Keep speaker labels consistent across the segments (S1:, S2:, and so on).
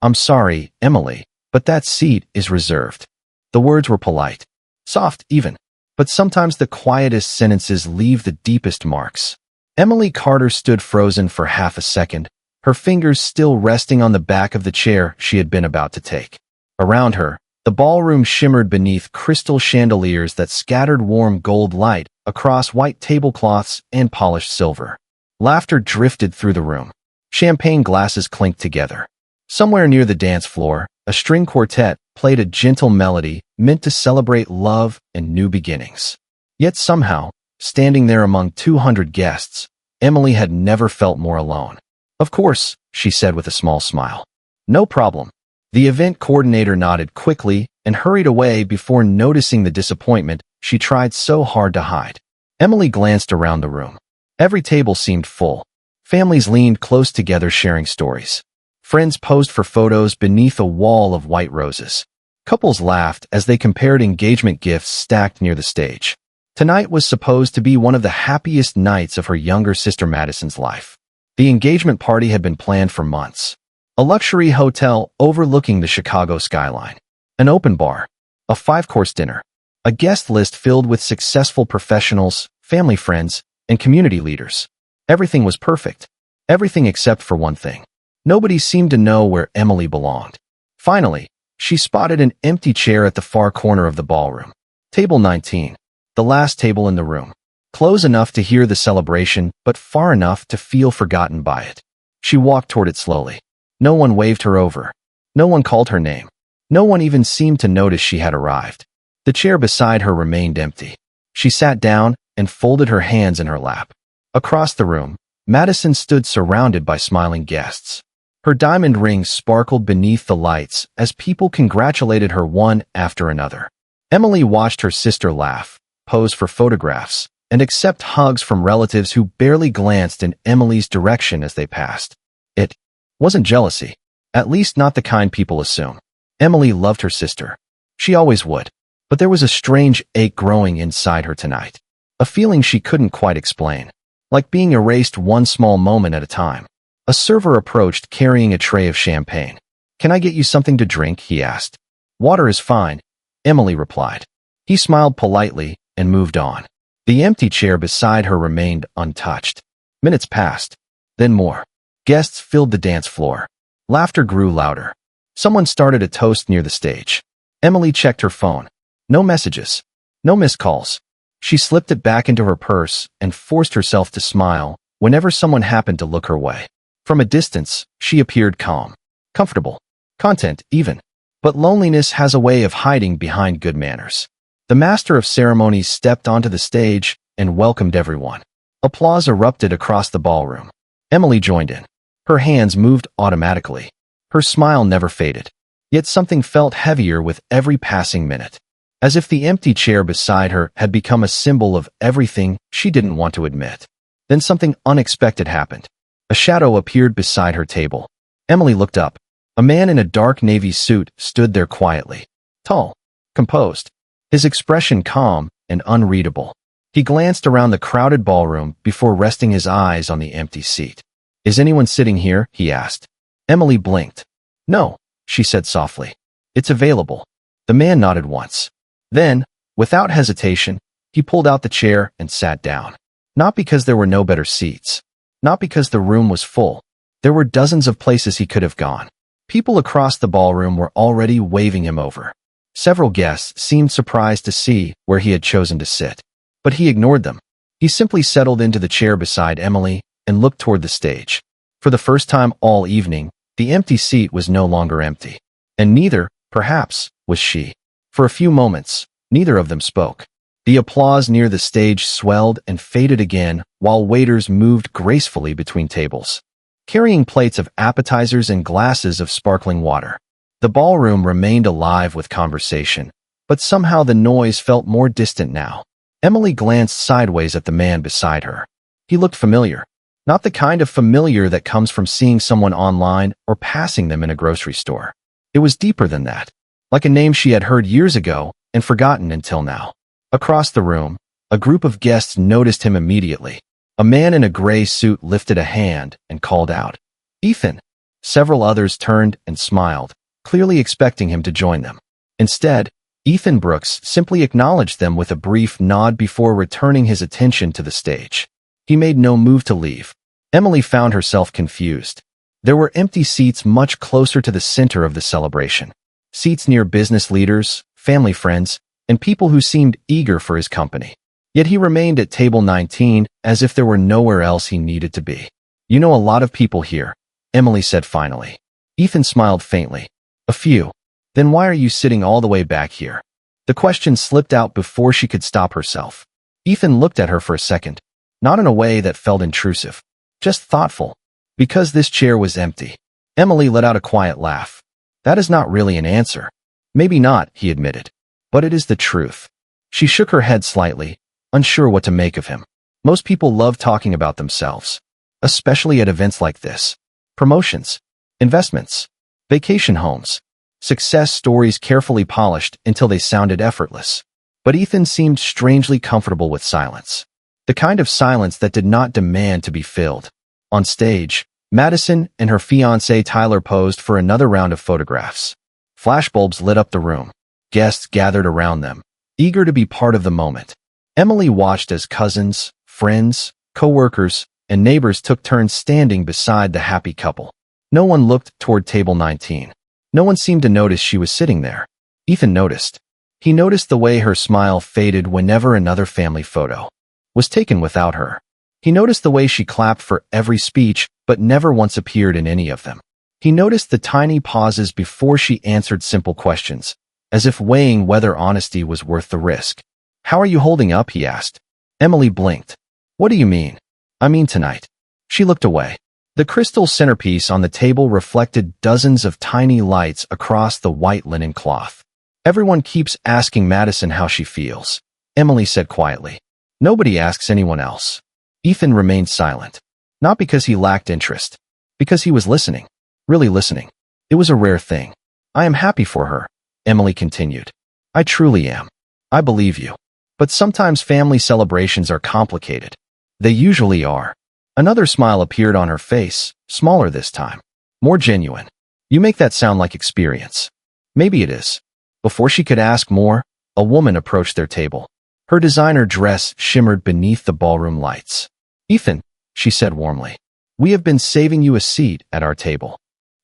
S1: "I'm sorry, Emily, but that seat is reserved." The words were polite, soft even, but sometimes the quietest sentences leave the deepest marks. Emily Carter stood frozen for half a second, her fingers still resting on the back of the chair she had been about to take. Around her, the ballroom shimmered beneath crystal chandeliers that scattered warm gold light across white tablecloths and polished silver. Laughter drifted through the room. Champagne glasses clinked together. Somewhere near the dance floor, a string quartet played a gentle melody meant to celebrate love and new beginnings. Yet somehow, standing there among 200 guests, Emily had never felt more alone. "Of course," she said with a small smile. "No problem." The event coordinator nodded quickly and hurried away before noticing the disappointment she tried so hard to hide. Emily glanced around the room. Every table seemed full. Families leaned close together sharing stories. Friends posed for photos beneath a wall of white roses. Couples laughed as they compared engagement gifts stacked near the stage. Tonight was supposed to be one of the happiest nights of her younger sister Madison's life. The engagement party had been planned for months. A luxury hotel overlooking the Chicago skyline. An open bar. A 5-course dinner. A guest list filled with successful professionals, family friends, and community leaders. Everything was perfect. Everything except for one thing. Nobody seemed to know where Emily belonged. Finally, she spotted an empty chair at the far corner of the ballroom. Table 19. The last table in the room. Close enough to hear the celebration, but far enough to feel forgotten by it. She walked toward it slowly. No one waved her over. No one called her name. No one even seemed to notice she had arrived. The chair beside her remained empty. She sat down and folded her hands in her lap. Across the room, Madison stood surrounded by smiling guests. Her diamond ring sparkled beneath the lights as people congratulated her one after another. Emily watched her sister laugh, pose for photographs, and accept hugs from relatives who barely glanced in Emily's direction as they passed. It wasn't jealousy, at least not the kind people assume. Emily loved her sister. She always would. But there was a strange ache growing inside her tonight. A feeling she couldn't quite explain. Like being erased one small moment at a time. A server approached carrying a tray of champagne. "Can I get you something to drink?" he asked. "Water is fine," Emily replied. He smiled politely and moved on. The empty chair beside her remained untouched. Minutes passed. Then more. Guests filled the dance floor. Laughter grew louder. Someone started a toast near the stage. Emily checked her phone. No messages. No missed calls. She slipped it back into her purse and forced herself to smile whenever someone happened to look her way. From a distance, she appeared calm, comfortable, content even. But loneliness has a way of hiding behind good manners. The master of ceremonies stepped onto the stage and welcomed everyone. Applause erupted across the ballroom. Emily joined in. Her hands moved automatically. Her smile never faded. Yet something felt heavier with every passing minute. As if the empty chair beside her had become a symbol of everything she didn't want to admit. Then something unexpected happened. A shadow appeared beside her table. Emily looked up. A man in a dark navy suit stood there quietly. Tall. Composed. His expression calm and unreadable. He glanced around the crowded ballroom before resting his eyes on the empty seat. "Is anyone sitting here?" he asked. Emily blinked. "No," she said softly. "It's available." The man nodded once. Then, without hesitation, he pulled out the chair and sat down. Not because there were no better seats. Not because the room was full. There were dozens of places he could have gone. People across the ballroom were already waving him over. Several guests seemed surprised to see where he had chosen to sit. But he ignored them. He simply settled into the chair beside Emily and looked toward the stage. For the first time all evening, the empty seat was no longer empty. And neither, perhaps, was she. For a few moments, neither of them spoke. The applause near the stage swelled and faded again while waiters moved gracefully between tables, carrying plates of appetizers and glasses of sparkling water. The ballroom remained alive with conversation, but somehow the noise felt more distant now. Emily glanced sideways at the man beside her. He looked familiar. Not the kind of familiar that comes from seeing someone online or passing them in a grocery store. It was deeper than that. Like a name she had heard years ago and forgotten until now. Across the room, a group of guests noticed him immediately. A man in a gray suit lifted a hand and called out, "Ethan!" Several others turned and smiled, clearly expecting him to join them. Instead, Ethan Brooks simply acknowledged them with a brief nod before returning his attention to the stage. He made no move to leave. Emily found herself confused. There were empty seats much closer to the center of the celebration. Seats near business leaders, family friends, and people who seemed eager for his company. Yet he remained at table 19 as if there were nowhere else he needed to be. "You know a lot of people here," Emily said finally. Ethan smiled faintly. "A few. Then why are you sitting all the way back here?" The question slipped out before she could stop herself. Ethan looked at her for a second, not in a way that felt intrusive, just thoughtful. "Because this chair was empty." Emily let out a quiet laugh. "That is not really an answer." "Maybe not," he admitted. "But it is the truth." She shook her head slightly, unsure what to make of him. Most people love talking about themselves, especially at events like this. Promotions, investments, vacation homes, success stories carefully polished until they sounded effortless. But Ethan seemed strangely comfortable with silence. The kind of silence that did not demand to be filled. On stage, Madison and her fiancé Tyler posed for another round of photographs. Flashbulbs lit up the room. Guests gathered around them, eager to be part of the moment. Emily watched as cousins, friends, co-workers, and neighbors took turns standing beside the happy couple. No one looked toward table 19. No one seemed to notice she was sitting there. Ethan noticed. He noticed the way her smile faded whenever another family photo was taken without her. He noticed the way she clapped for every speech but never once appeared in any of them. He noticed the tiny pauses before she answered simple questions, as if weighing whether honesty was worth the risk. "How are you holding up?" he asked. Emily blinked. "What do you mean?" "I mean tonight." She looked away. The crystal centerpiece on the table reflected dozens of tiny lights across the white linen cloth. "Everyone keeps asking Madison how she feels," Emily said quietly. "Nobody asks anyone else." Ethan remained silent. Not because he lacked interest. Because he was listening. Really listening. It was a rare thing. "I am happy for her," Emily continued. "I truly am. I believe you. But sometimes family celebrations are complicated. They usually are." Another smile appeared on her face, smaller this time. More genuine. "You make that sound like experience." "Maybe it is." Before she could ask more, a woman approached their table. Her designer dress shimmered beneath the ballroom lights. "Ethan," she said warmly, "we have been saving you a seat at our table."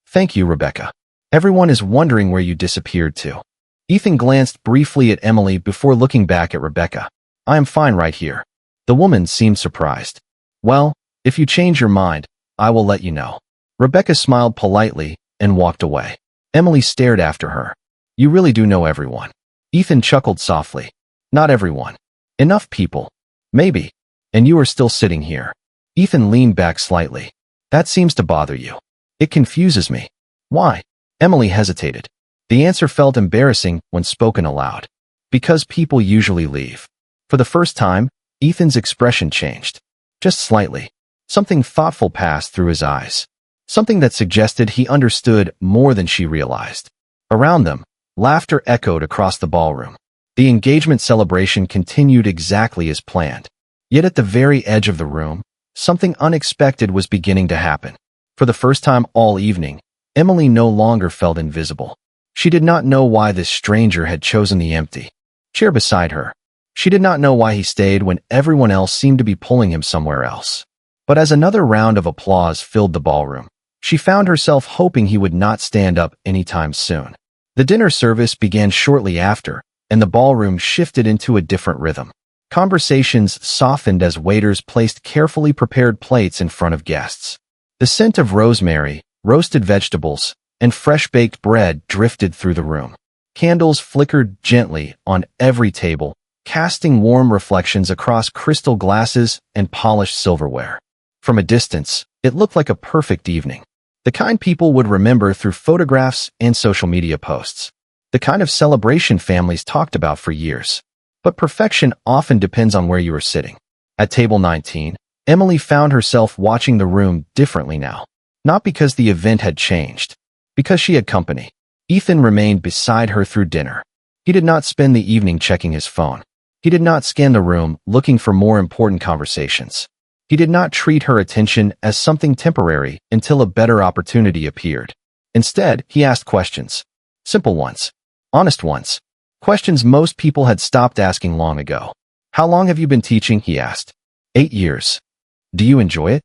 S1: "Thank you, Rebecca. Everyone is wondering where you disappeared to." Ethan glanced briefly at Emily before looking back at Rebecca. "I am fine right here." The woman seemed surprised. "Well, if you change your mind, I will let you know." Rebecca smiled politely and walked away. Emily stared after her. "You really do know everyone." Ethan chuckled softly. "Not everyone. Enough people. Maybe. And you are still sitting here." Ethan leaned back slightly. "That seems to bother you." "It confuses me." "Why?" Emily hesitated. The answer felt embarrassing when spoken aloud. "Because people usually leave." For the first time, Ethan's expression changed. Just slightly. Something thoughtful passed through his eyes. Something that suggested he understood more than she realized. Around them, laughter echoed across the ballroom. The engagement celebration continued exactly as planned. Yet at the very edge of the room, something unexpected was beginning to happen. For the first time all evening, Emily no longer felt invisible. She did not know why this stranger had chosen the empty chair beside her. She did not know why he stayed when everyone else seemed to be pulling him somewhere else. But as another round of applause filled the ballroom, she found herself hoping he would not stand up anytime soon. The dinner service began shortly after, and the ballroom shifted into a different rhythm. Conversations softened as waiters placed carefully prepared plates in front of guests. The scent of rosemary, roasted vegetables, and fresh-baked bread drifted through the room. Candles flickered gently on every table, casting warm reflections across crystal glasses and polished silverware. From a distance, it looked like a perfect evening. The kind people would remember through photographs and social media posts. The kind of celebration families talked about for years. But perfection often depends on where you are sitting. At table 19, Emily found herself watching the room differently now. Not because the event had changed. Because she had company. Ethan remained beside her through dinner. He did not spend the evening checking his phone. He did not scan the room looking for more important conversations. He did not treat her attention as something temporary until a better opportunity appeared. Instead, he asked questions. Simple ones. Honest ones. Questions most people had stopped asking long ago. How long have you been teaching? He asked. 8 years. Do you enjoy it?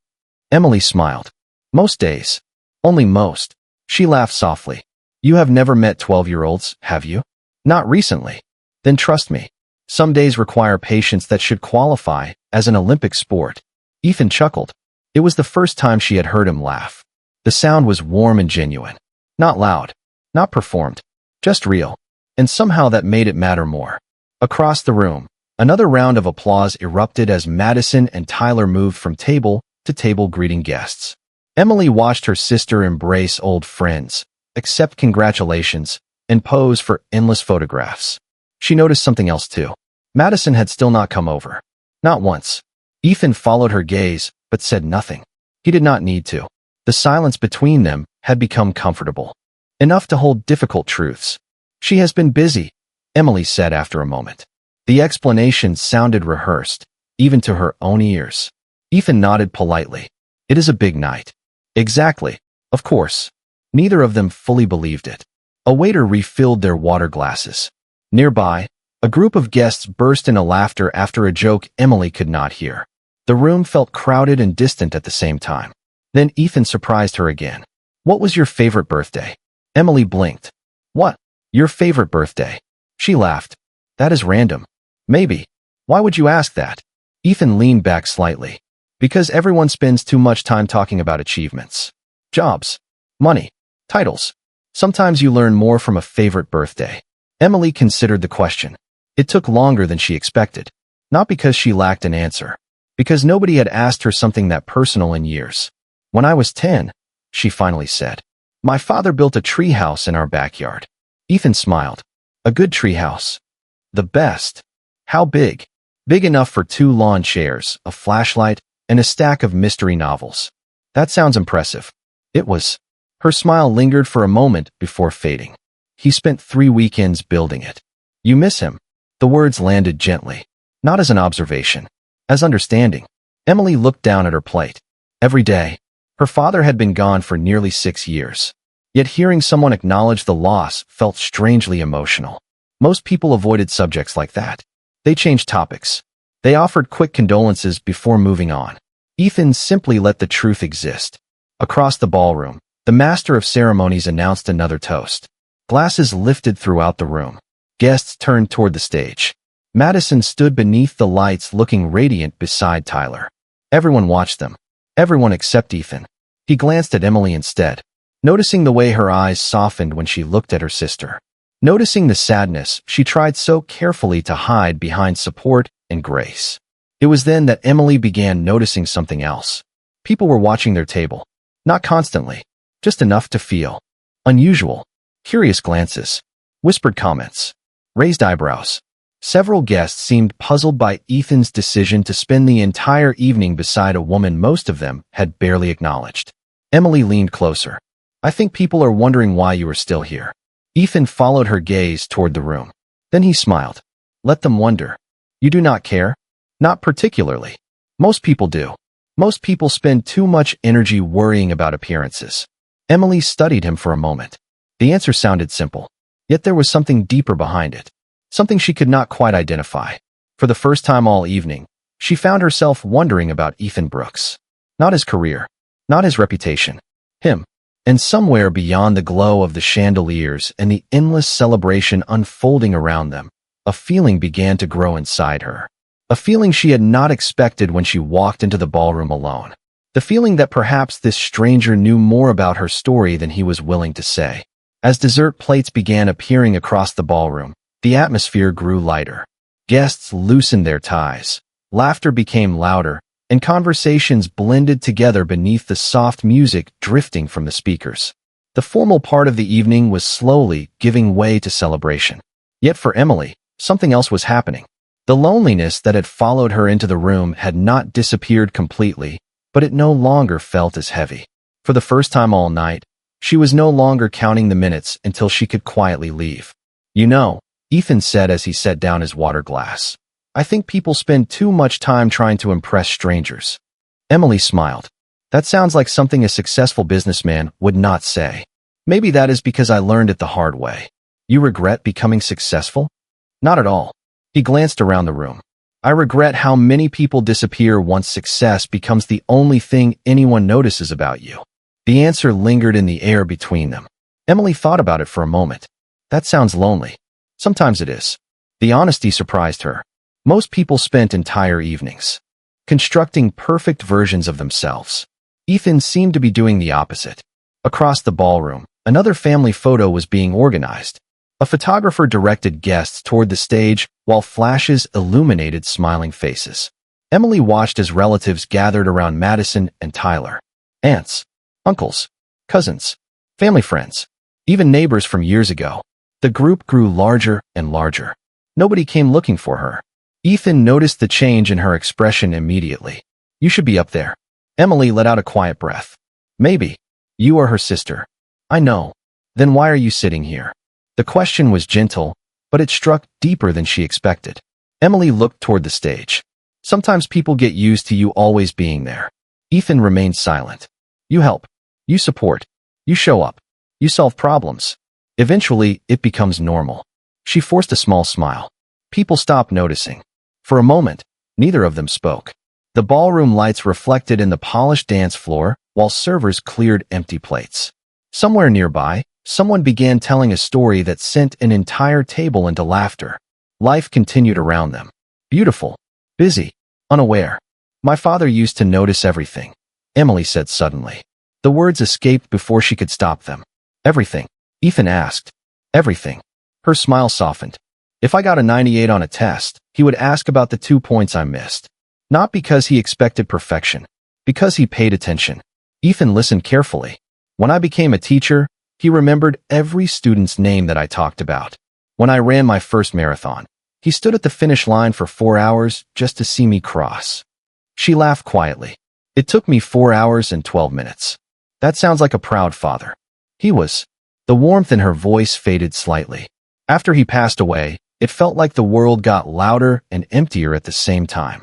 S1: Emily smiled. Most days. Only most. She laughed softly. You have never met 12-year-olds, have you? Not recently. Then trust me. Some days require patience that should qualify as an Olympic sport. Ethan chuckled. It was the first time she had heard him laugh. The sound was warm and genuine. Not loud. Not performed. Just real. And somehow that made it matter more. Across the room, another round of applause erupted as Madison and Tyler moved from table to table greeting guests. Emily watched her sister embrace old friends, accept congratulations, and pose for endless photographs. She noticed something else too. Madison had still not come over. Not once. Ethan followed her gaze, but said nothing. He did not need to. The silence between them had become comfortable. Enough to hold difficult truths. She has been busy, Emily said after a moment. The explanation sounded rehearsed, even to her own ears. Ethan nodded politely. It is a big night. Exactly. Of course. Neither of them fully believed it. A waiter refilled their water glasses. Nearby, a group of guests burst into laughter after a joke Emily could not hear. The room felt crowded and distant at the same time. Then Ethan surprised her again. What was your favorite birthday? Emily blinked. What? Your favorite birthday? She laughed. That is random. Maybe. Why would you ask that? Ethan leaned back slightly. Because everyone spends too much time talking about achievements. Jobs. Money. Titles. Sometimes you learn more from a favorite birthday. Emily considered the question. It took longer than she expected. Not because she lacked an answer. Because nobody had asked her something that personal in years. When I was 10, she finally said. My father built a treehouse in our backyard. Ethan smiled. A good treehouse. The best. How big? Big enough for 2 lawn chairs, a flashlight, and a stack of mystery novels. That sounds impressive. It was. Her smile lingered for a moment before fading. He spent 3 weekends building it. You miss him. The words landed gently. Not as an observation. As understanding. Emily looked down at her plate. Every day. Her father had been gone for nearly 6 years. Yet hearing someone acknowledge the loss felt strangely emotional. Most people avoided subjects like that. They changed topics. They offered quick condolences before moving on. Ethan simply let the truth exist. Across the ballroom, the master of ceremonies announced another toast. Glasses lifted throughout the room. Guests turned toward the stage. Madison stood beneath the lights looking radiant beside Tyler. Everyone watched them. Everyone except Ethan. He glanced at Emily instead, noticing the way her eyes softened when she looked at her sister. Noticing the sadness she tried so carefully to hide behind support and grace. It was then that Emily began noticing something else. People were watching their table. Not constantly. Just enough to feel. Unusual. Curious glances. Whispered comments. Raised eyebrows. Several guests seemed puzzled by Ethan's decision to spend the entire evening beside a woman most of them had barely acknowledged. Emily leaned closer. I think people are wondering why you are still here. Ethan followed her gaze toward the room. Then he smiled. Let them wonder. You do not care? Not particularly. Most people do. Most people spend too much energy worrying about appearances. Emily studied him for a moment. The answer sounded simple. Yet there was something deeper behind it. Something she could not quite identify. For the first time all evening, she found herself wondering about Ethan Brooks. Not his career. Not his reputation. Him. And somewhere beyond the glow of the chandeliers and the endless celebration unfolding around them, a feeling began to grow inside her. A feeling she had not expected when she walked into the ballroom alone. The feeling that perhaps this stranger knew more about her story than he was willing to say. As dessert plates began appearing across the ballroom, the atmosphere grew lighter. Guests loosened their ties. Laughter became louder, and conversations blended together beneath the soft music drifting from the speakers. The formal part of the evening was slowly giving way to celebration. Yet for Emily, something else was happening. The loneliness that had followed her into the room had not disappeared completely, but it no longer felt as heavy. For the first time all night, she was no longer counting the minutes until she could quietly leave. You know, Ethan said as he set down his water glass. I think people spend too much time trying to impress strangers. Emily smiled. That sounds like something a successful businessman would not say. Maybe that is because I learned it the hard way. You regret becoming successful? Not at all. He glanced around the room. I regret how many people disappear once success becomes the only thing anyone notices about you. The answer lingered in the air between them. Emily thought about it for a moment. That sounds lonely. Sometimes it is. The honesty surprised her. Most people spent entire evenings constructing perfect versions of themselves. Ethan seemed to be doing the opposite. Across the ballroom, another family photo was being organized. A photographer directed guests toward the stage while flashes illuminated smiling faces. Emily watched as relatives gathered around Madison and Tyler. Aunts, uncles, cousins, family friends, even neighbors from years ago. The group grew larger and larger. Nobody came looking for her. Ethan noticed the change in her expression immediately. You should be up there. Emily let out a quiet breath. Maybe. You are her sister. I know. Then why are you sitting here? The question was gentle, but it struck deeper than she expected. Emily looked toward the stage. Sometimes people get used to you always being there. Ethan remained silent. You help. You support. You show up. You solve problems. Eventually, it becomes normal. She forced a small smile. People stopped noticing. For a moment, neither of them spoke. The ballroom lights reflected in the polished dance floor while servers cleared empty plates. Somewhere nearby, someone began telling a story that sent an entire table into laughter. Life continued around them. Beautiful, busy, unaware. My father used to notice everything, Emily said suddenly. The words escaped before she could stop them. Everything? Ethan asked. Everything. Her smile softened. If I got a 98 on a test, he would ask about the 2 points I missed. Not because he expected perfection, because he paid attention. Ethan listened carefully. When I became a teacher, he remembered every student's name that I talked about. When I ran my first marathon, he stood at the finish line for 4 hours just to see me cross. She laughed quietly. It took me 4 hours and 12 minutes. That sounds like a proud father. He was. The warmth in her voice faded slightly. After he passed away, it felt like the world got louder and emptier at the same time.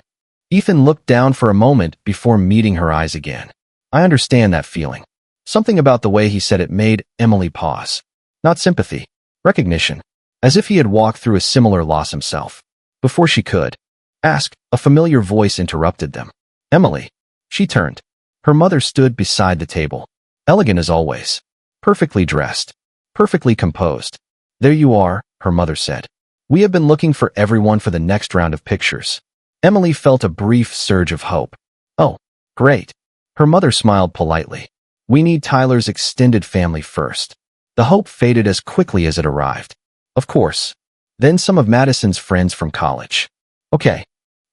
S1: Ethan looked down for a moment before meeting her eyes again. I understand that feeling. Something about the way he said it made Emily pause. Not sympathy, recognition, as if he had walked through a similar loss himself. Before she could ask, a familiar voice interrupted them. Emily. She turned. Her mother stood beside the table. Elegant as always. Perfectly dressed. Perfectly composed. There you are, her mother said. We have been looking for everyone for the next round of pictures. Emily felt a brief surge of hope. Oh, great. Her mother smiled politely. We need Tyler's extended family first. The hope faded as quickly as it arrived. Of course. Then some of Madison's friends from college. Okay.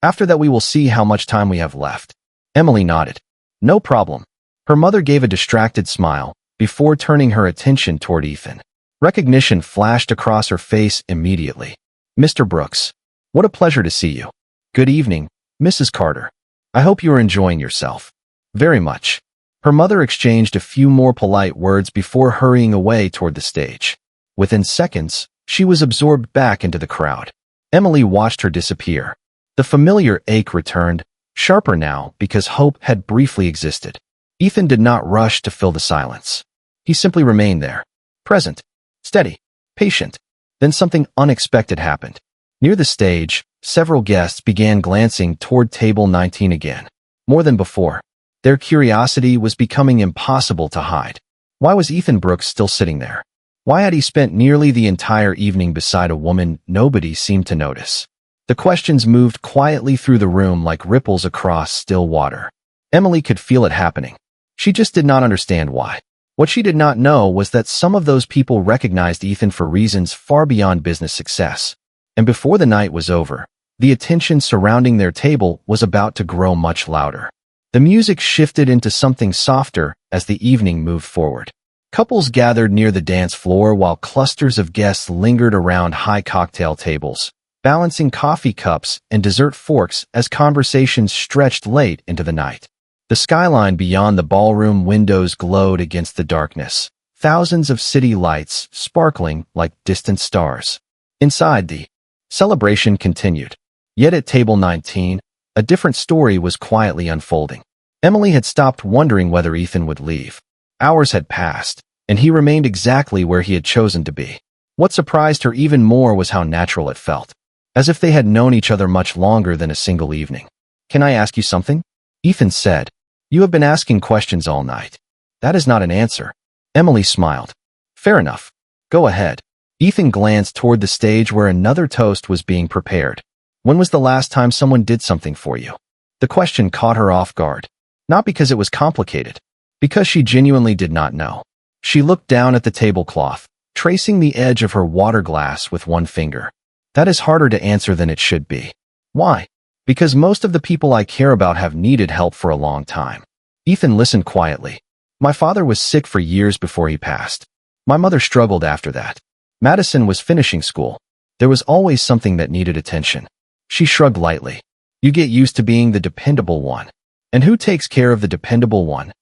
S1: After that we will see how much time we have left. Emily nodded. No problem. Her mother gave a distracted smile before turning her attention toward Ethan. Recognition flashed across her face immediately. Mr. Brooks. What a pleasure to see you. Good evening, Mrs. Carter. I hope you are enjoying yourself. Very much. Her mother exchanged a few more polite words before hurrying away toward the stage. Within seconds, she was absorbed back into the crowd. Emily watched her disappear. The familiar ache returned, sharper now because hope had briefly existed. Ethan did not rush to fill the silence. He simply remained there, present, steady, patient. Then something unexpected happened. Near the stage, several guests began glancing toward table 19 again. More than before, their curiosity was becoming impossible to hide. Why was Ethan Brooks still sitting there? Why had he spent nearly the entire evening beside a woman nobody seemed to notice? The questions moved quietly through the room like ripples across still water. Emily could feel it happening. She just did not understand why. What she did not know was that some of those people recognized Ethan for reasons far beyond business success. And before the night was over, the attention surrounding their table was about to grow much louder. The music shifted into something softer as the evening moved forward. Couples gathered near the dance floor while clusters of guests lingered around high cocktail tables, balancing coffee cups and dessert forks as conversations stretched late into the night. The skyline beyond the ballroom windows glowed against the darkness, thousands of city lights sparkling like distant stars. Inside, the celebration continued. Yet at table 19, a different story was quietly unfolding. Emily had stopped wondering whether Ethan would leave. Hours had passed, and he remained exactly where he had chosen to be. What surprised her even more was how natural it felt, as if they had known each other much longer than a single evening. "Can I ask you something?" Ethan said. "You have been asking questions all night." "That is not an answer." Emily smiled. "Fair enough. Go ahead." Ethan glanced toward the stage where another toast was being prepared. "When was the last time someone did something for you?" The question caught her off guard. Not because it was complicated, because she genuinely did not know. She looked down at the tablecloth, tracing the edge of her water glass with one finger. "That is harder to answer than it should be." "Why?" "Because most of the people I care about have needed help for a long time." Ethan listened quietly. "My father was sick for years before he passed. My mother struggled after that. Madison was finishing school. There was always something that needed attention." She shrugged lightly. "You get used to being the dependable one. And who takes care of the dependable one?"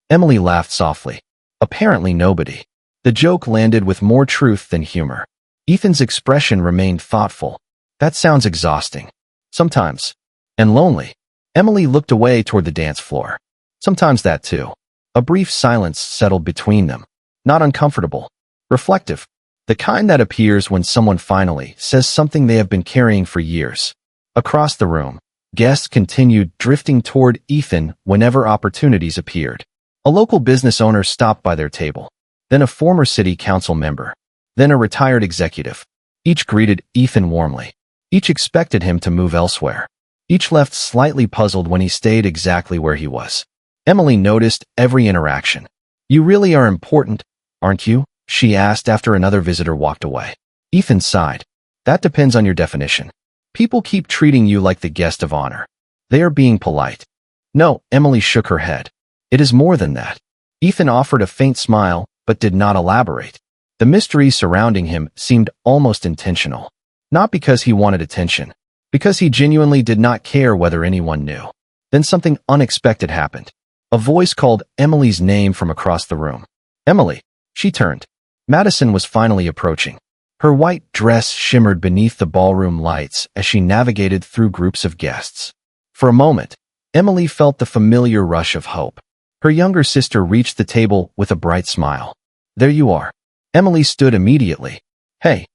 S1: Emily laughed softly. "Apparently nobody." The joke landed with more truth than humor. Ethan's expression remained thoughtful. "That sounds exhausting." "Sometimes." "And lonely." Emily looked away toward the dance floor. "Sometimes that too." A brief silence settled between them. Not uncomfortable. Reflective. The kind that appears when someone finally says something they have been carrying for years. Across the room, guests continued drifting toward Ethan whenever opportunities appeared. A local business owner stopped by their table, then a former city council member, then a retired executive. Each greeted Ethan warmly. Each expected him to move elsewhere. Each left slightly puzzled when he stayed exactly where he was. Emily noticed every interaction. "You really are important, aren't you?" she asked after another visitor walked away. Ethan sighed. "That depends on your definition. People keep treating you like the guest of honor. They are being polite." "No," Emily shook her head. "It is more than that." Ethan offered a faint smile, but did not elaborate. The mystery surrounding him seemed almost intentional. Not because he wanted attention, because he genuinely did not care whether anyone knew. Then something unexpected happened. A voice called Emily's name from across the room. "Emily." She turned. Madison was finally approaching. Her white dress shimmered beneath the ballroom lights as she navigated through groups of guests. For a moment, Emily felt the familiar rush of hope. Her younger sister reached the table with a bright smile. "There you are." Emily stood immediately. "Hey."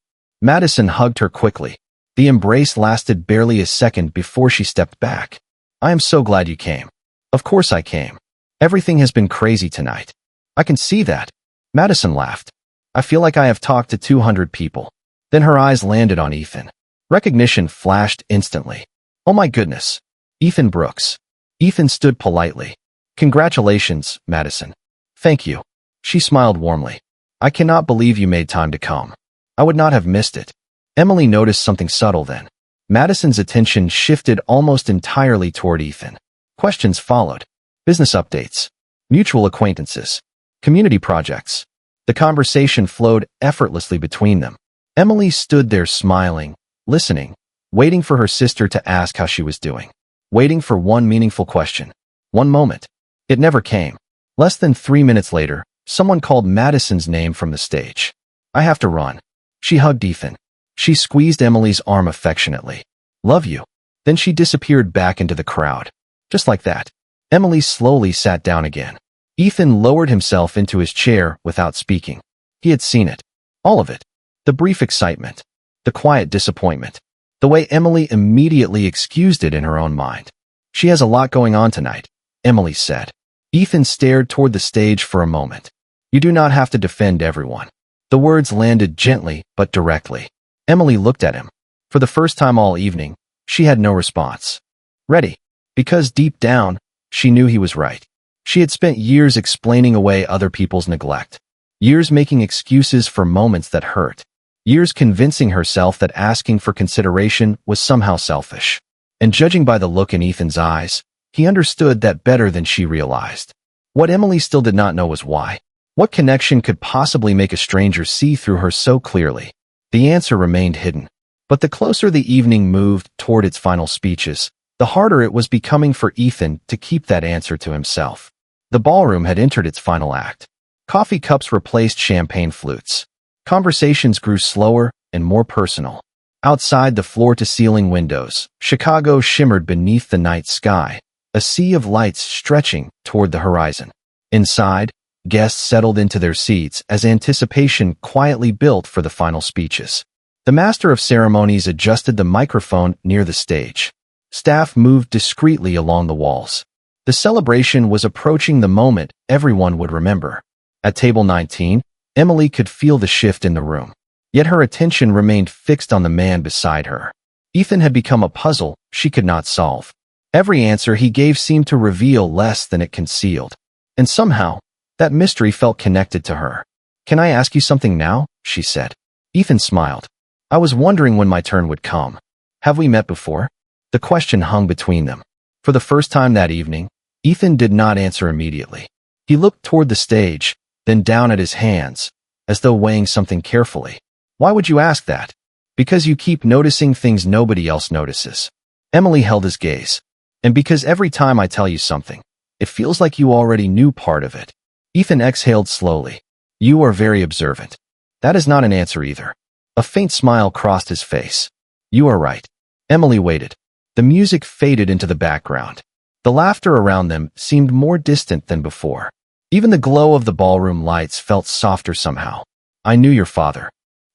S1: Madison hugged her quickly. The embrace lasted barely a second before she stepped back. "I am so glad you came." "Of course I came. Everything has been crazy tonight." "I can see that." Madison laughed. "I feel like I have talked to 200 people. Then her eyes landed on Ethan. Recognition flashed instantly. "Oh my goodness. Ethan Brooks." Ethan stood politely. "Congratulations, Madison." "Thank you." She smiled warmly. "I cannot believe you made time to come. I would not have missed it." Emily noticed something subtle then. Madison's attention shifted almost entirely toward Ethan. Questions followed. Business updates. Mutual acquaintances. Community projects. The conversation flowed effortlessly between them. Emily stood there smiling, listening, waiting for her sister to ask how she was doing. Waiting for one meaningful question. One moment. It never came. Less than 3 minutes later, someone called Madison's name from the stage. "I have to run." She hugged Ethan. She squeezed Emily's arm affectionately. "Love you." Then she disappeared back into the crowd. Just like that. Emily slowly sat down again. Ethan lowered himself into his chair without speaking. He had seen it. All of it. The brief excitement. The quiet disappointment. The way Emily immediately excused it in her own mind. "She has a lot going on tonight," Emily said. Ethan stared toward the stage for a moment. "You do not have to defend everyone." The words landed gently but directly. Emily looked at him. For the first time all evening, she had no response. Ready. Because deep down, she knew he was right. She had spent years explaining away other people's neglect. Years making excuses for moments that hurt. Years convincing herself that asking for consideration was somehow selfish. And judging by the look in Ethan's eyes, he understood that better than she realized. What Emily still did not know was why. What connection could possibly make a stranger see through her so clearly? The answer remained hidden. But the closer the evening moved toward its final speeches, the harder it was becoming for Ethan to keep that answer to himself. The ballroom had entered its final act. Coffee cups replaced champagne flutes. Conversations grew slower and more personal. Outside the floor-to-ceiling windows, Chicago shimmered beneath the night sky, a sea of lights stretching toward the horizon. Inside, guests settled into their seats as anticipation quietly built for the final speeches. The master of ceremonies adjusted the microphone near the stage. Staff moved discreetly along the walls. The celebration was approaching the moment everyone would remember. At table 19, Emily could feel the shift in the room. Yet her attention remained fixed on the man beside her. Ethan had become a puzzle she could not solve. Every answer he gave seemed to reveal less than it concealed. And somehow, that mystery felt connected to her. "Can I ask you something now?" she said. Ethan smiled. "I was wondering when my turn would come. Have we met before?" The question hung between them. For the first time that evening, Ethan did not answer immediately. He looked toward the stage, then down at his hands, as though weighing something carefully. "Why would you ask that?" "Because you keep noticing things nobody else notices." Emily held his gaze. "And because every time I tell you something, it feels like you already knew part of it." Ethan exhaled slowly. "You are very observant." "That is not an answer either." A faint smile crossed his face. "You are right." Emily waited. The music faded into the background. The laughter around them seemed more distant than before. Even the glow of the ballroom lights felt softer somehow. "I knew your father,"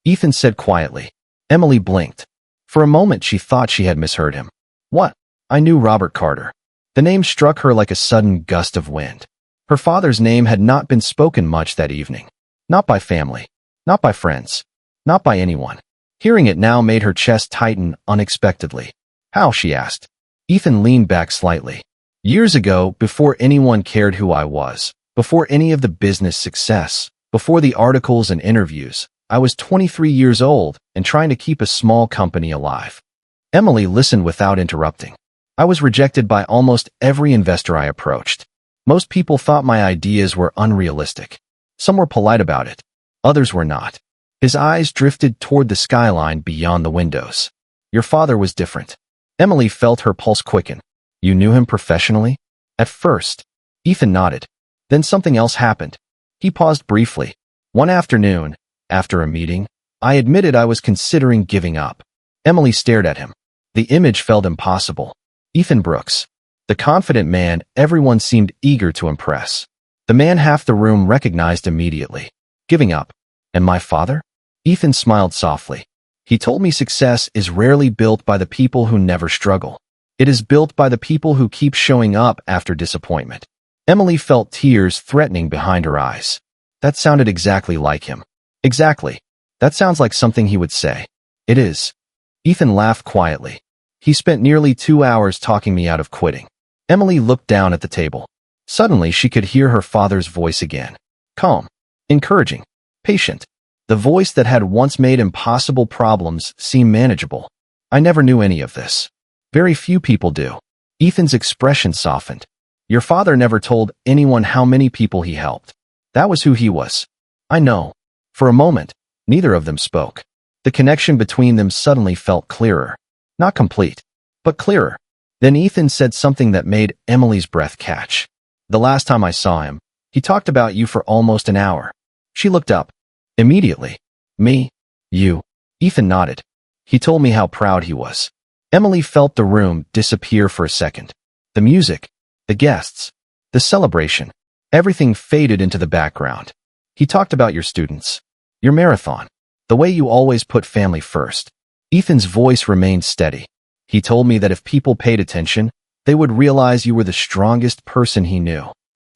S1: Ethan said quietly. Emily blinked. For a moment she thought she had misheard him. "What?" "I knew Robert Carter." The name struck her like a sudden gust of wind. Her father's name had not been spoken much that evening. Not by family. Not by friends. Not by anyone. Hearing it now made her chest tighten unexpectedly. "How?" she asked. Ethan leaned back slightly. "Years ago, before anyone cared who I was, before any of the business success, before the articles and interviews, I was 23 years old and trying to keep a small company alive." Emily listened without interrupting. "I was rejected by almost every investor I approached. Most people thought my ideas were unrealistic. Some were polite about it. Others were not." His eyes drifted toward the skyline beyond the windows. "Your father was different." Emily felt her pulse quicken. "You knew him professionally?" "At first." Ethan nodded. "Then something else happened." He paused briefly. "One afternoon, after a meeting, I admitted I was considering giving up." Emily stared at him. The image felt impossible. Ethan Brooks. The confident man everyone seemed eager to impress. The man half the room recognized immediately. "Giving up. And my father?" Ethan smiled softly. "He told me success is rarely built by the people who never struggle. It is built by the people who keep showing up after disappointment." Emily felt tears threatening behind her eyes. That sounded exactly like him. "Exactly. That sounds like something he would say." "It is." Ethan laughed quietly. "He spent nearly 2 hours talking me out of quitting." Emily looked down at the table. Suddenly she could hear her father's voice again. Calm, encouraging, patient. The voice that had once made impossible problems seem manageable. "I never knew any of this." "Very few people do." Ethan's expression softened. "Your father never told anyone how many people he helped. That was who he was." "I know." For a moment, neither of them spoke. The connection between them suddenly felt clearer. Not complete, but clearer. Then Ethan said something that made Emily's breath catch. "The last time I saw him, he talked about you for almost an hour." She looked up. Immediately. "Me? You?" Ethan nodded. "He told me how proud he was." Emily felt the room disappear for a second. The music, the guests, the celebration, everything faded into the background. "He talked about your students, your marathon, the way you always put family first." Ethan's voice remained steady. "He told me that if people paid attention, they would realize you were the strongest person he knew."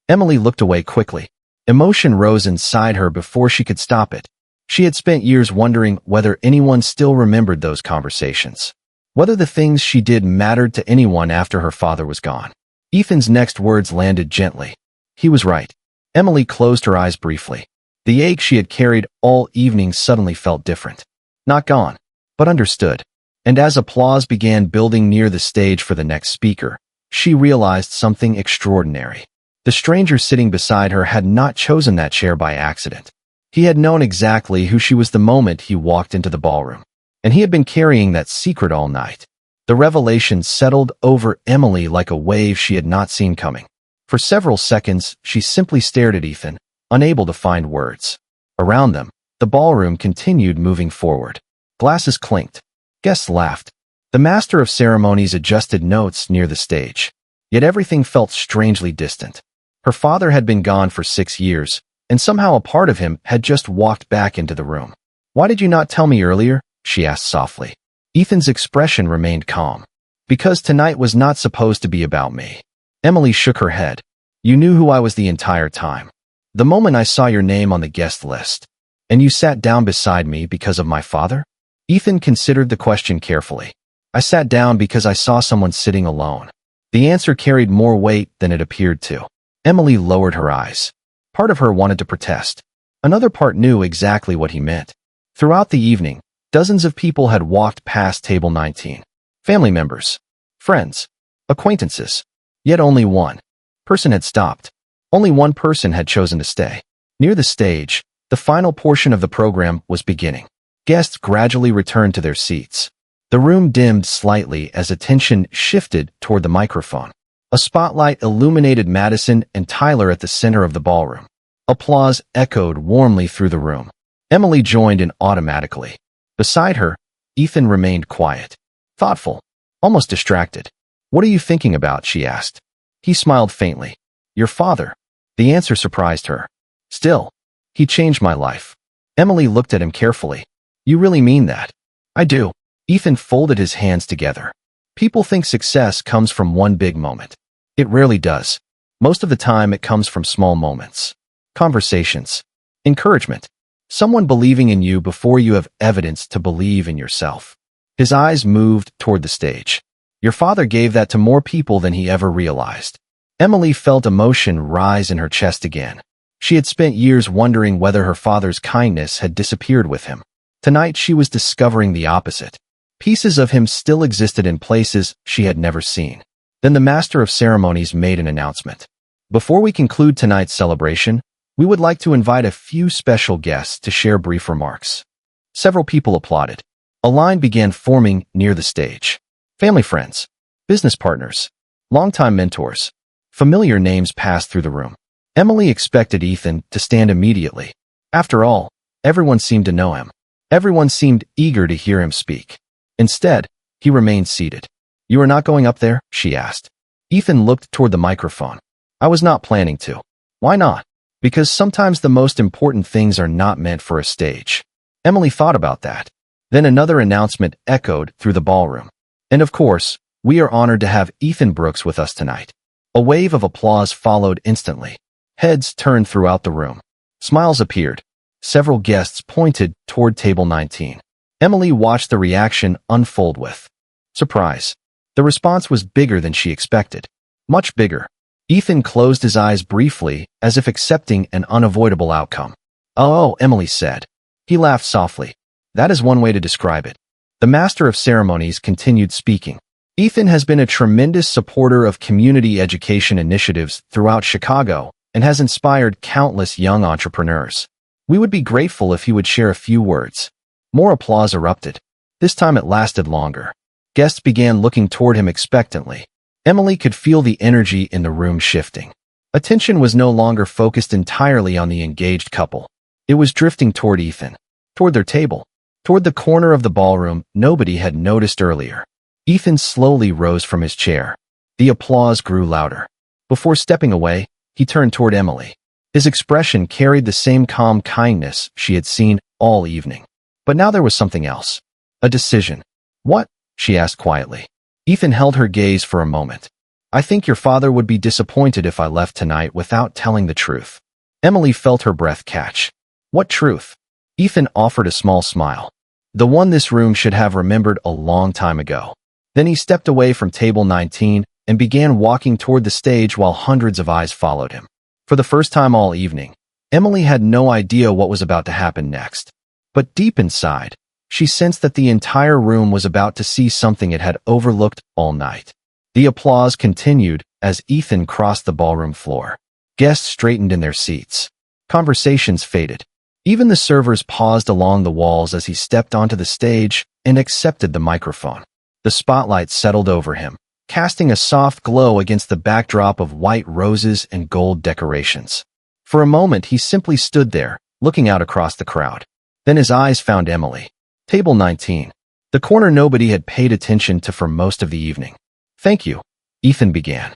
S1: Emily looked away quickly. Emotion rose inside her before she could stop it. She had spent years wondering whether anyone still remembered those conversations, whether the things she did mattered to anyone after her father was gone. Ethan's next words landed gently. He was right. Emily closed her eyes briefly. The ache she had carried all evening suddenly felt different. Not gone, but understood. And as applause began building near the stage for the next speaker, she realized something extraordinary. The stranger sitting beside her had not chosen that chair by accident. He had known exactly who she was the moment he walked into the ballroom, and he had been carrying that secret all night. The revelation settled over Emily like a wave she had not seen coming. For several seconds, she simply stared at Ethan, unable to find words. Around them, the ballroom continued moving forward. Glasses clinked. Guests laughed. The master of ceremonies adjusted notes near the stage. Yet everything felt strangely distant. Her father had been gone for 6 years, and somehow a part of him had just walked back into the room. "Why did you not tell me earlier?" she asked softly. Ethan's expression remained calm. "Because tonight was not supposed to be about me." Emily shook her head. "You knew who I was the entire time. The moment I saw your name on the guest list. And you sat down beside me because of my father?" Ethan considered the question carefully. "I sat down because I saw someone sitting alone." The answer carried more weight than it appeared to. Emily lowered her eyes. Part of her wanted to protest. Another part knew exactly what he meant. Throughout the evening, dozens of people had walked past table 19. Family members, friends, acquaintances. Yet only one person had stopped. Only one person had chosen to stay. Near the stage, the final portion of the program was beginning. Guests gradually returned to their seats. The room dimmed slightly as attention shifted toward the microphone. A spotlight illuminated Madison and Tyler at the center of the ballroom. Applause echoed warmly through the room. Emily joined in automatically. Beside her, Ethan remained quiet, thoughtful, almost distracted. "What are you thinking about?" she asked. He smiled faintly. "Your father." The answer surprised her. "Still, he changed my life." Emily looked at him carefully. "You really mean that?" "I do." Ethan folded his hands together. "People think success comes from one big moment. It rarely does. Most of the time it comes from small moments. Conversations. Encouragement. Someone believing in you before you have evidence to believe in yourself." His eyes moved toward the stage. "Your father gave that to more people than he ever realized." Emily felt emotion rise in her chest again. She had spent years wondering whether her father's kindness had disappeared with him. Tonight she was discovering the opposite. Pieces of him still existed in places she had never seen. Then the master of ceremonies made an announcement. "Before we conclude tonight's celebration, we would like to invite a few special guests to share brief remarks." Several people applauded. A line began forming near the stage. Family friends, business partners, longtime mentors. Familiar names passed through the room. Emily expected Ethan to stand immediately. After all, everyone seemed to know him. Everyone seemed eager to hear him speak. Instead, he remained seated. "You are not going up there?" she asked. Ethan looked toward the microphone. "I was not planning to." "Why not?" "Because sometimes the most important things are not meant for a stage." Emily thought about that. Then another announcement echoed through the ballroom. "And of course, we are honored to have Ethan Brooks with us tonight." A wave of applause followed instantly. Heads turned throughout the room. Smiles appeared. Several guests pointed toward table 19. Emily watched the reaction unfold with surprise. The response was bigger than she expected. Much bigger. Ethan closed his eyes briefly, as if accepting an unavoidable outcome. "Oh," Emily said. He laughed softly. "That is one way to describe it." The master of ceremonies continued speaking. "Ethan has been a tremendous supporter of community education initiatives throughout Chicago and has inspired countless young entrepreneurs. We would be grateful if he would share a few words." More applause erupted. This time it lasted longer. Guests began looking toward him expectantly. Emily could feel the energy in the room shifting. Attention was no longer focused entirely on the engaged couple. It was drifting toward Ethan, toward their table, toward the corner of the ballroom nobody had noticed earlier. Ethan slowly rose from his chair. The applause grew louder. Before stepping away, he turned toward Emily. His expression carried the same calm kindness she had seen all evening. But now there was something else. A decision. "What?" she asked quietly. Ethan held her gaze for a moment. "I think your father would be disappointed if I left tonight without telling the truth." Emily felt her breath catch. "What truth?" Ethan offered a small smile. "The one this room should have remembered a long time ago." Then he stepped away from table 19 and began walking toward the stage while hundreds of eyes followed him. For the first time all evening, Emily had no idea what was about to happen next. But deep inside, she sensed that the entire room was about to see something it had overlooked all night. The applause continued as Ethan crossed the ballroom floor. Guests straightened in their seats. Conversations faded. Even the servers paused along the walls as he stepped onto the stage and accepted the microphone. The spotlight settled over him, casting a soft glow against the backdrop of white roses and gold decorations. For a moment, he simply stood there, looking out across the crowd. Then his eyes found Emily. Table 19. The corner nobody had paid attention to for most of the evening. "Thank you," Ethan began.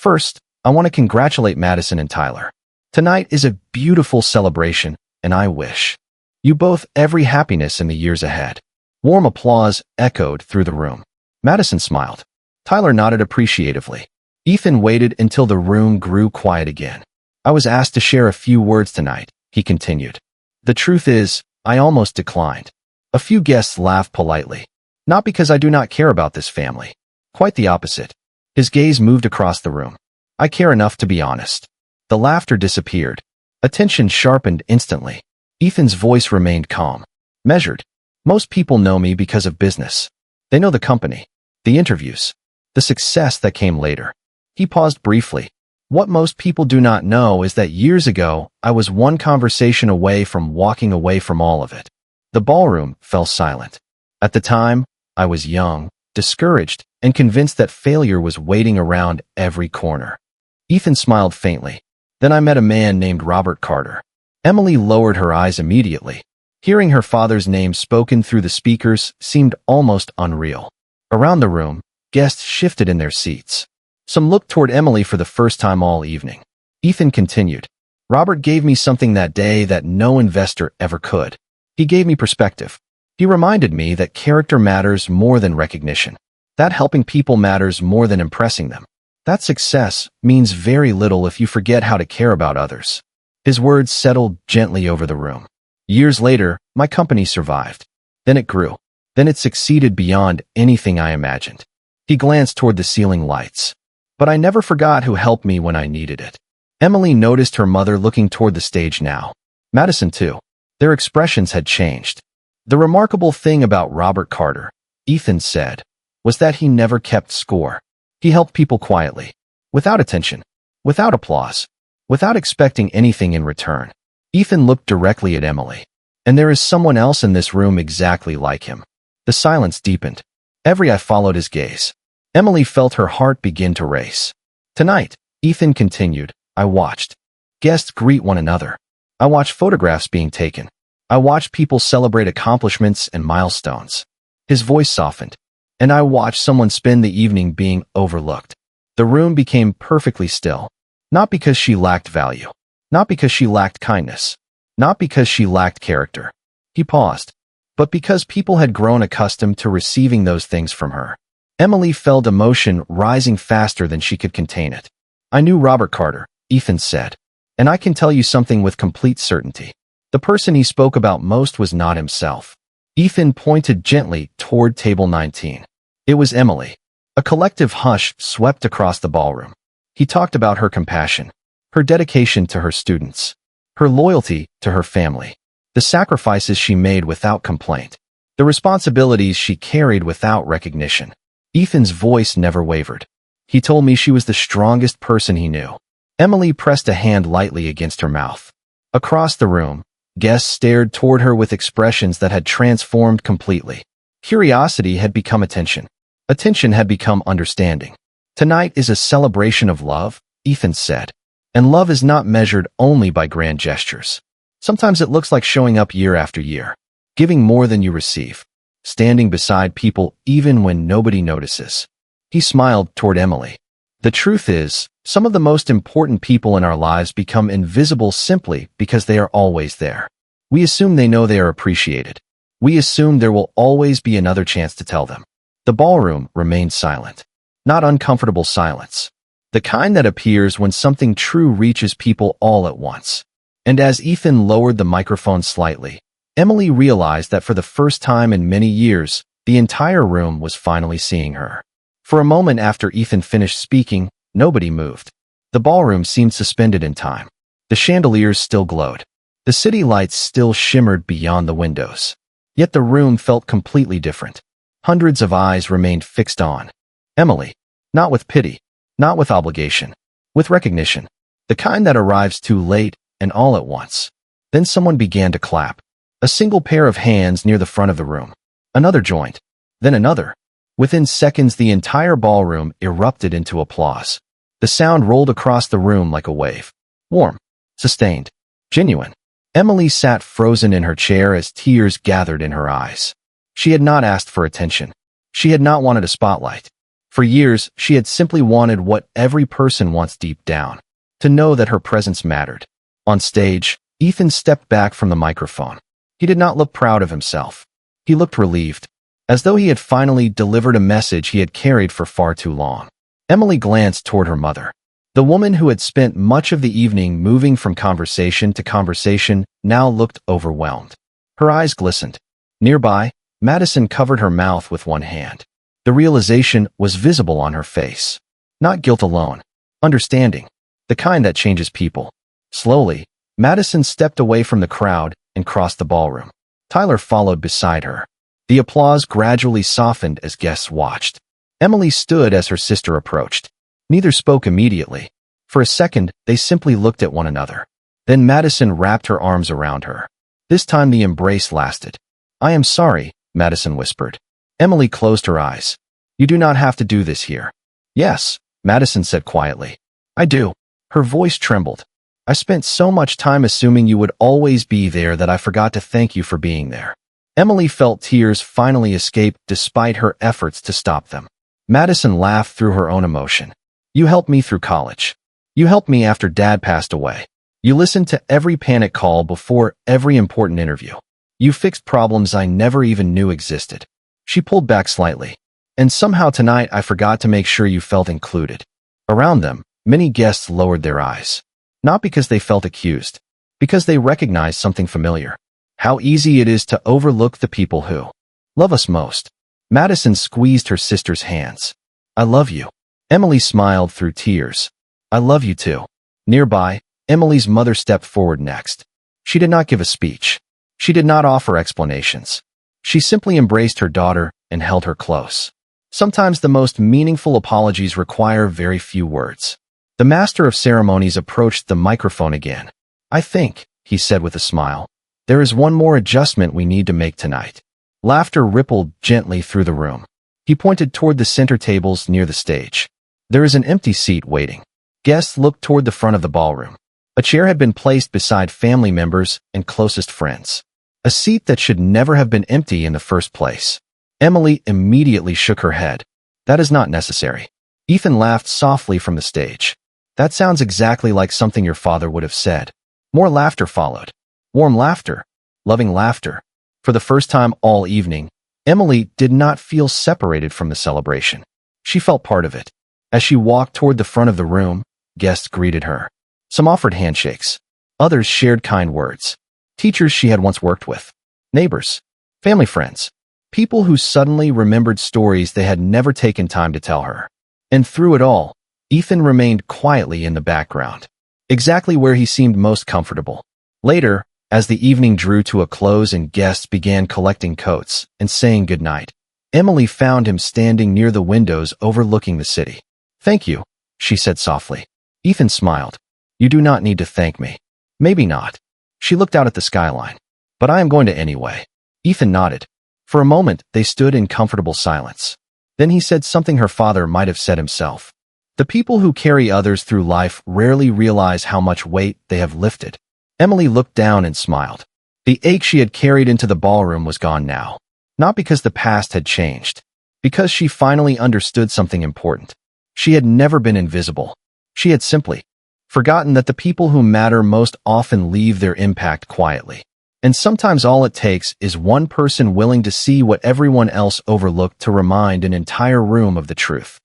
S1: First, I want to congratulate Madison and Tyler. Tonight is a beautiful celebration, and I wish you both every happiness in the years ahead." Warm applause echoed through the room. Madison smiled. Tyler nodded appreciatively. Ethan waited until the room grew quiet again. "I was asked to share a few words tonight," he continued. "The truth is, I almost declined." A few guests laughed politely. "Not because I do not care about this family. Quite the opposite." His gaze moved across the room. "I care enough to be honest." The laughter disappeared. Attention sharpened instantly. Ethan's voice remained calm, measured. "Most people know me because of business. They know the company, the interviews, the success that came later." He paused briefly. "What most people do not know is that years ago, I was one conversation away from walking away from all of it." The ballroom fell silent. At the time, I was young, discouraged, and convinced that failure was waiting around every corner. Ethan smiled faintly. "Then I met a man named Robert Carter." Emily lowered her eyes immediately. Hearing her father's name spoken through the speakers seemed almost unreal. Around the room, guests shifted in their seats. Some looked toward Emily for the first time all evening. Ethan continued. "Robert gave me something that day that no investor ever could. He gave me perspective. He reminded me that character matters more than recognition, that helping people matters more than impressing them, that success means very little if you forget how to care about others." His words settled gently over the room. "Years later, my company survived. Then it grew. Then it succeeded beyond anything I imagined." He glanced toward the ceiling lights. "But I never forgot who helped me when I needed it." Emily noticed her mother looking toward the stage now. Madison too. Their expressions had changed. "The remarkable thing about Robert Carter," Ethan said, "was that he never kept score. He helped people quietly, without attention, without applause, without expecting anything in return." Ethan looked directly at Emily. "And there is someone else in this room exactly like him." The silence deepened. Every eye followed his gaze. Emily felt her heart begin to race. "Tonight," Ethan continued, "I watched guests greet one another. I watched photographs being taken. I watched people celebrate accomplishments and milestones." His voice softened. "And I watched someone spend the evening being overlooked." The room became perfectly still. Not because she lacked value. Not because she lacked kindness. Not because she lacked character. He paused. But because people had grown accustomed to receiving those things from her. Emily felt emotion rising faster than she could contain it. "I knew Robert Carter," Ethan said. "And I can tell you something with complete certainty. The person he spoke about most was not himself." Ethan pointed gently toward table 19. It was Emily. A collective hush swept across the ballroom. He talked about her compassion, her dedication to her students, her loyalty to her family, the sacrifices she made without complaint, the responsibilities she carried without recognition. Ethan's voice never wavered. "He told me she was the strongest person he knew." Emily pressed a hand lightly against her mouth. Across the room, guests stared toward her with expressions that had transformed completely. Curiosity had become attention. Attention had become understanding. "Tonight is a celebration of love," Ethan said. "And love is not measured only by grand gestures. Sometimes it looks like showing up year after year, giving more than you receive, standing beside people even when nobody notices." He smiled toward Emily. "The truth is, some of the most important people in our lives become invisible simply because they are always there. We assume they know they are appreciated. We assume there will always be another chance to tell them." The ballroom remained silent. Not uncomfortable silence. The kind that appears when something true reaches people all at once. And as Ethan lowered the microphone slightly, Emily realized that for the first time in many years, the entire room was finally seeing her. For a moment after Ethan finished speaking, nobody moved. The ballroom seemed suspended in time. The chandeliers still glowed. The city lights still shimmered beyond the windows. Yet the room felt completely different. Hundreds of eyes remained fixed on Emily, not with pity, not with obligation, with recognition, the kind that arrives too late and all at once. Then someone began to clap. A single pair of hands near the front of the room. Another joined. Then another. Within seconds, the entire ballroom erupted into applause. The sound rolled across the room like a wave. Warm, sustained, genuine. Emily sat frozen in her chair as tears gathered in her eyes. She had not asked for attention. She had not wanted a spotlight. For years, she had simply wanted what every person wants deep down, to know that her presence mattered. On stage, Ethan stepped back from the microphone. He did not look proud of himself. He looked relieved, as though he had finally delivered a message he had carried for far too long. Emily glanced toward her mother. The woman who had spent much of the evening moving from conversation to conversation now looked overwhelmed. Her eyes glistened. Nearby, Madison covered her mouth with one hand. The realization was visible on her face. Not guilt alone. Understanding. The kind that changes people. Slowly, Madison stepped away from the crowd and crossed the ballroom. Tyler followed beside her. The applause gradually softened as guests watched. Emily stood as her sister approached. Neither spoke immediately. For a second, they simply looked at one another. Then Madison wrapped her arms around her. This time the embrace lasted. "I am sorry," Madison whispered. Emily closed her eyes. "You do not have to do this here." "Yes," Madison said quietly. "I do." Her voice trembled. "I spent so much time assuming you would always be there that I forgot to thank you for being there." Emily felt tears finally escape despite her efforts to stop them. Madison laughed through her own emotion. "You helped me through college. You helped me after Dad passed away. You listened to every panic call before every important interview. You fixed problems I never even knew existed." She pulled back slightly. "And somehow tonight I forgot to make sure you felt included." Around them, many guests lowered their eyes. Not because they felt accused, because they recognized something familiar. How easy it is to overlook the people who love us most. Madison squeezed her sister's hands. "I love you." Emily smiled through tears. "I love you too." Nearby, Emily's mother stepped forward next. She did not give a speech. She did not offer explanations. She simply embraced her daughter and held her close. Sometimes the most meaningful apologies require very few words. The master of ceremonies approached the microphone again. "I think," he said with a smile, "there is one more adjustment we need to make tonight." Laughter rippled gently through the room. He pointed toward the center tables near the stage. "There is an empty seat waiting." Guests looked toward the front of the ballroom. A chair had been placed beside family members and closest friends. A seat that should never have been empty in the first place. Emily immediately shook her head. "That is not necessary." Ethan laughed softly from the stage. "That sounds exactly like something your father would have said." More laughter followed. Warm laughter. Loving laughter. For the first time all evening, Emily did not feel separated from the celebration. She felt part of it. As she walked toward the front of the room, guests greeted her. Some offered handshakes. Others shared kind words. Teachers she had once worked with. Neighbors. Family friends. People who suddenly remembered stories they had never taken time to tell her. And through it all, Ethan remained quietly in the background. Exactly where he seemed most comfortable. Later, as the evening drew to a close and guests began collecting coats and saying goodnight, Emily found him standing near the windows overlooking the city. "Thank you," she said softly. Ethan smiled. "You do not need to thank me." "Maybe not." She looked out at the skyline. "But I am going to anyway." Ethan nodded. For a moment, they stood in comfortable silence. Then he said something her father might have said himself. The people who carry others through life rarely realize how much weight they have lifted. Emily looked down and smiled. The ache she had carried into the ballroom was gone now. Not because the past had changed. Because she finally understood something important. She had never been invisible. She had simply forgotten that the people who matter most often leave their impact quietly. And sometimes all it takes is one person willing to see what everyone else overlooked to remind an entire room of the truth.